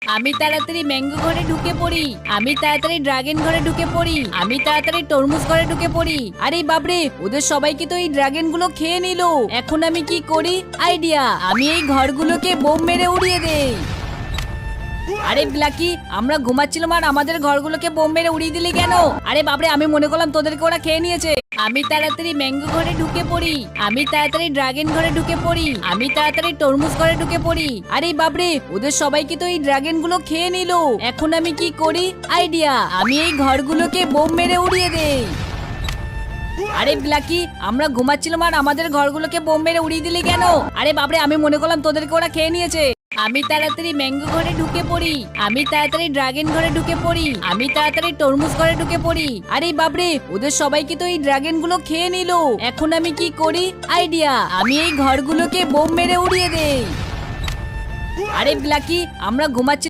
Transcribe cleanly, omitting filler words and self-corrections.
আমি তাড়াতাড়ি ম্যাঙ্গো ঘরে ঢুকে পড়ি, আমি তাড়াতাড়ি ড্রাগন ঘরে ঢুকে পড়ি, আমি তাড়াতাড়ি তরমুজ ঘরে ঢুকে পড়ি। আরে বাবরে, ওদের সবাইকে তো এই ড্রাগন গুলো খেয়ে নিল। এখন আমি কি করি? আইডিয়া, আমি এই ঘরগুলোকে বোম মেরে উড়িয়ে দেই। আরে ব্ল্যাকি, আমরা ঘুমাচ্ছিলাম আর আমাদের ঘরগুলোকে বোম মেরে উড়িয়ে দিলি কেন? আরে বাবরে, আমি মনে করলাম তোদেরকে ওরা খেয়ে নিয়েছে। আমি তাড়াতাড়ি ম্যাঙ্গো ঘরে ঢুকে পড়ি, আমি তাড়াতাড়ি ড্রাগন ঘরে ঢুকে পড়ি, আমি তাড়াতাড়ি তরমুজ ঘরে ঢুকে পড়ি। আরে বাবরে, ওদের সবাইকে তো এই ড্রাগন গুলো খেয়ে নিল। এখন আমি কি করি? আইডিয়া, আমি এই ঘরগুলোকে বোম মেরে উড়িয়ে দেই। আরে ব্ল্যাকি, আমরা ঘুমাচ্ছিলাম আর আমাদের ঘরগুলোকে বোম মেরে উড়িয়ে দিলি কেন? আরে বাবরে, আমি মনে করলাম তোদেরকে ওরা খেয়ে নিয়েছে। আমি তাড়াতাড়ি ম্যাঙ্গো ঘরে ঢুকে পড়ি, আমি তাড়াতাড়ি ড্রাগন ঘরে ঢুকে পড়ি, আমি তাড়াতাড়ি তরমুজ ঘরে ঢুকে পড়ি। আরে বাবরে, ওদের সবাইকে তো এই ড্রাগন গুলো খেয়ে নিল। এখন আমি কি করি? আইডিয়া, আমি এই ঘরগুলোকে বোম মেরে উড়িয়ে দেই। আরে ব্ল্যাকি, আমরা ঘুমাচ্ছি